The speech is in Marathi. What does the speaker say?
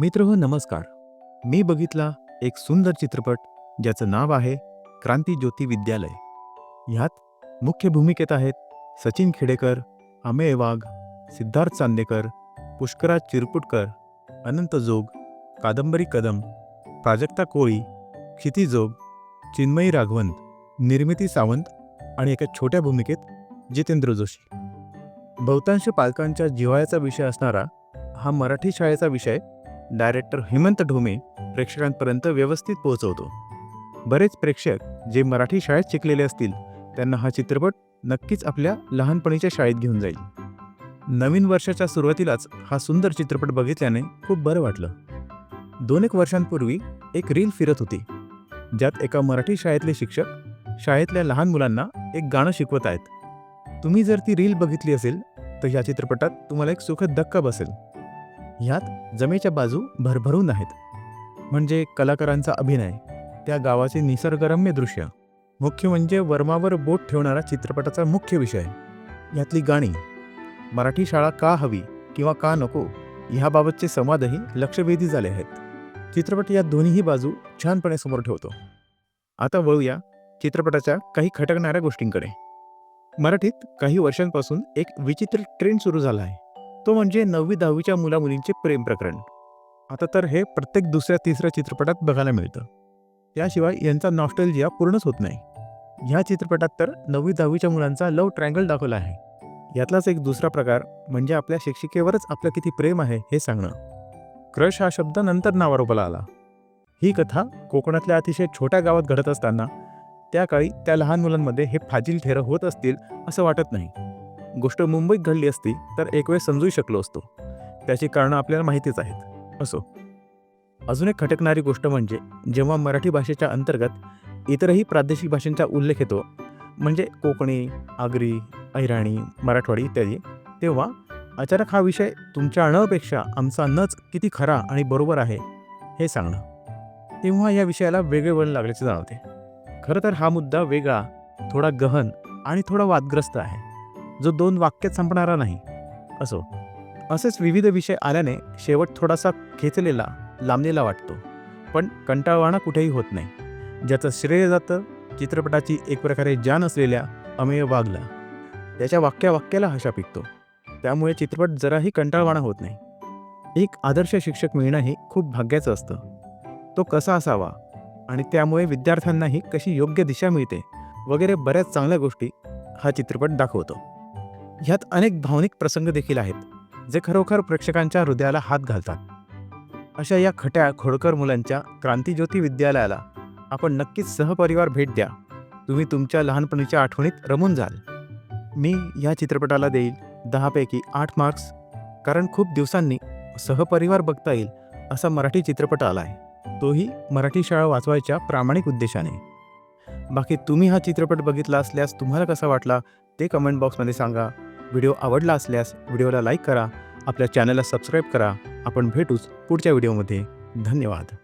मित्रहो नमस्कार. मी बघितला एक सुंदर चित्रपट ज्याचं नाव आहे क्रांती ज्योती विद्यालय. ह्यात मुख्य भूमिकेत आहेत सचिन खेडेकर, अमेय वाघ, सिद्धार्थ चांदेकर, पुष्कराज चिरपुटकर, अनंत जोग, कादंबरी कदम, प्राजक्ता कोळी, क्षिती जोग, चिन्मयी राघवंत, निर्मिती सावंत आणि एका छोट्या भूमिकेत जितेंद्र जोशी. बहुतांश पालकांच्या जिव्हाळ्याचा विषय असणारा हा मराठी शाळेचा विषय डायरेक्टर हेमंत ढोमे प्रेक्षकांपर्यंत व्यवस्थित पोहोचवतो. बरेच प्रेक्षक जे मराठी शाळेत शिकलेले असतील त्यांना हा चित्रपट नक्कीच आपल्या लहानपणीच्या शाळेत घेऊन जाईल. नवीन वर्षाच्या सुरुवातीलाच हा सुंदर चित्रपट बघितल्याने खूप बरं वाटलं. 2-1 वर्षांपूर्वी एक रील फिरत होती ज्यात एका मराठी शाळेतले शिक्षक शाळेतल्या लहान मुलांना एक गाणं शिकवत आहेत. तुम्ही जर ती रील बघितली असेल तर या चित्रपटात तुम्हाला एक सुखद धक्का बसेल. ह्यात जमेच्या बाजू भरभरून आहेत. म्हणजे कलाकारांचा अभिनय, त्या गावाचे निसर्गरम्य दृश्य, मुख्य म्हणजे वर्मावर बोट ठेवणारा चित्रपटाचा मुख्य विषय, यातली गाणी, मराठी शाळा का हवी किंवा का नको ह्याबाबतचे संवादही लक्षवेधी झाले आहेत. चित्रपट या दोन्हीही बाजू छानपणे समोर ठेवतो. आता वळूया चित्रपटाच्या काही खटकणाऱ्या गोष्टींकडे. मराठीत काही वर्षांपासून एक विचित्र ट्रेंड सुरू झाला आहे. तो म्हणजे 9वी-10वीच्या मुलामुलींचे प्रेम प्रकरण. आता तर हे प्रत्येक दुसऱ्या-तिसऱ्या चित्रपटात बघायला मिळतं. त्याशिवाय यांचा नॉस्टॅल्जिया पूर्णच होत नाही. ह्या चित्रपटात तर 9वी-10वीच्या मुलांचा लव्ह ट्रायंगल दाखवला आहे. यातलाच एक दुसरा प्रकार म्हणजे आपल्या शिक्षिकेवरच आपलं किती प्रेम आहे हे सांगणं. क्रश हा शब्द नंतर नावारूपाला आला. ही कथा कोकणातल्या अतिशय छोट्या गावात घडत असताना त्या काळी त्या लहान मुलांमध्ये हे फाजील थेरं होत असतील असं वाटत नाही. गोष्ट मुंबईत घडली असती तर एक वेळ समजू शकलो असतो. त्याची कारणं आपल्याला माहितीच आहेत. असो, अजून एक खटकणारी गोष्ट म्हणजे जेव्हा मराठी भाषेच्या अंतर्गत इतरही प्रादेशिक भाषांचा उल्लेख येतो, म्हणजे कोकणी, आगरी, अहिराणी, मराठवाडी इत्यादी, तेव्हा अचानक हा विषय तुमच्या णपेक्षा आमचा नच किती खरा आणि बरोबर आहे हे सांगणं, तेव्हा या विषयाला वेगळे वळण लागल्याचे जाणवते. खरं तर हा मुद्दा वेगळा, थोडा गहन आणि थोडा वादग्रस्त आहे, जो 2 वाक्यात संपणारा नाही. असो, असेच विविध विषय आल्याने शेवट थोडासा खेचलेला, लांबलेला वाटतो, पण कंटाळवाणा कुठेही होत नाही. ज्याचं श्रेय जातं चित्रपटाची एक प्रकारे जान असलेल्या अमेय वाघला. त्याच्या वाक्याला हशा पिकतो. त्यामुळे चित्रपट जराही कंटाळवाणा होत नाही. एक आदर्श शिक्षक मिळणंही खूप भाग्याचं असतं. तो कसा असावा आणि त्यामुळे विद्यार्थ्यांनाही कशी योग्य दिशा मिळते वगैरे बऱ्याच चांगल्या गोष्टी हा चित्रपट दाखवतो. ह्यात अनेक भावनिक प्रसंग देखील आहेत जे खरोखर प्रेक्षकांच्या हृदयाला हात घालतात. अशा या खट्या खोडकर मुलांच्या क्रांतीज्योती विद्यालयाला आपण नक्कीच सहपरिवार भेट द्या. तुम्ही तुमच्या लहानपणीच्या आठवणीत रमून जाल. मी या चित्रपटाला देईल 10 पैकी 8 मार्क्स, कारण खूप दिवसांनी सहपरिवार बघता येईल असा मराठी चित्रपट आला आहे, तोही मराठी शाळा वाचवायच्या प्रामाणिक उद्देशाने. बाकी तुम्ही हा चित्रपट बघितला असल्यास तुम्हाला कसा वाटला ते कमेंट बॉक्समध्ये सांगा. व्हिडिओ आवडला असल्यास व्हिडिओला लाईक करा, आपल्या चॅनलला सबस्क्राईब करा. आपण भेटूच पुढच्या व्हिडिओमध्ये. धन्यवाद.